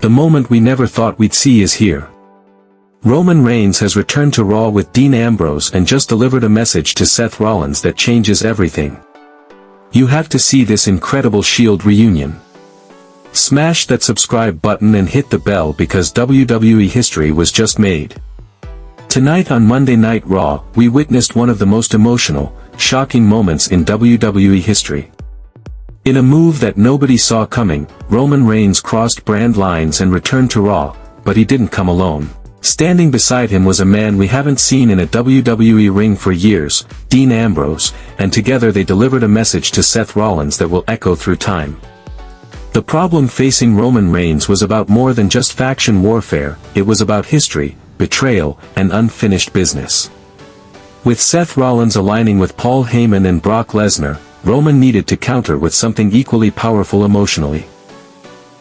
The moment we never thought we'd see is here. Roman Reigns has returned to Raw with Dean Ambrose and just delivered a message to Seth Rollins that changes everything. You have to see this incredible Shield reunion. Smash that subscribe button and hit the bell because WWE history was just made. Tonight on Monday Night Raw, we witnessed one of the most emotional, shocking moments in WWE history. In a move that nobody saw coming, Roman Reigns crossed brand lines and returned to Raw, but he didn't come alone. Standing beside him was a man we haven't seen in a WWE ring for years, Dean Ambrose, and together they delivered a message to Seth Rollins that will echo through time. The problem facing Roman Reigns was about more than just faction warfare, it was about history, betrayal, and unfinished business. With Seth Rollins aligning with Paul Heyman and Brock Lesnar, Roman needed to counter with something equally powerful emotionally.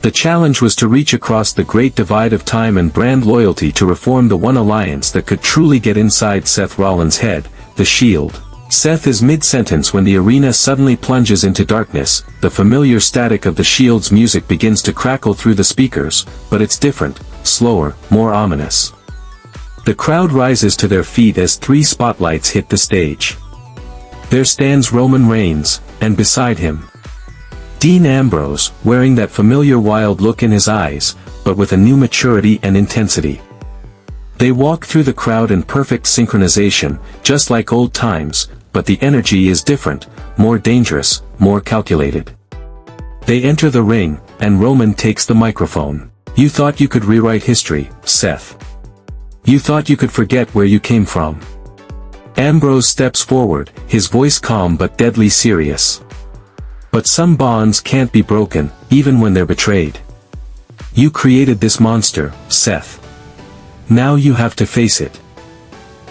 The challenge was to reach across the great divide of time and brand loyalty to reform the one alliance that could truly get inside Seth Rollins' head, the Shield. Seth is mid-sentence when the arena suddenly plunges into darkness, the familiar static of the Shield's music begins to crackle through the speakers, but it's different, slower, more ominous. The crowd rises to their feet as three spotlights hit the stage. There stands Roman Reigns, and beside him, Dean Ambrose, wearing that familiar wild look in his eyes, but with a new maturity and intensity. They walk through the crowd in perfect synchronization, just like old times, but the energy is different, more dangerous, more calculated. They enter the ring, and Roman takes the microphone. You thought you could rewrite history, Seth. You thought you could forget where you came from. Ambrose steps forward, his voice calm but deadly serious. But some bonds can't be broken, even when they're betrayed. You created this monster, Seth. Now you have to face it.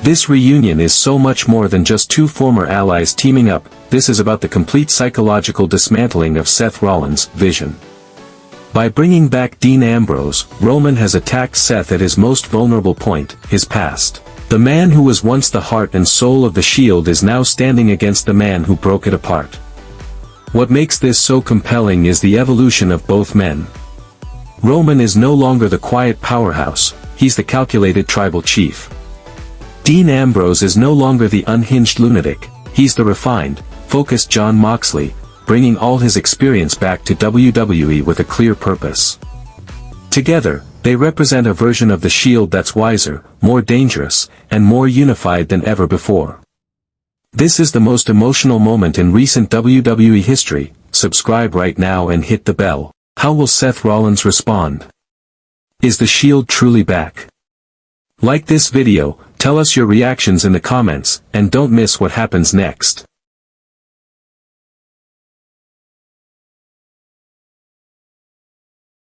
This reunion is so much more than just two former allies teaming up, this is about the complete psychological dismantling of Seth Rollins' vision. By bringing back Dean Ambrose, Roman has attacked Seth at his most vulnerable point, his past. The man who was once the heart and soul of the Shield is now standing against the man who broke it apart. What makes this so compelling is the evolution of both men. Roman is no longer the quiet powerhouse, he's the calculated tribal chief. Dean Ambrose is no longer the unhinged lunatic, he's the refined, focused Jon Moxley, bringing all his experience back to WWE with a clear purpose. Together, they represent a version of the Shield that's wiser, more dangerous, and more unified than ever before. This is the most emotional moment in recent WWE history. Subscribe right now and hit the bell. How will Seth Rollins respond? Is the Shield truly back? Like this video, tell us your reactions in the comments, and don't miss what happens next.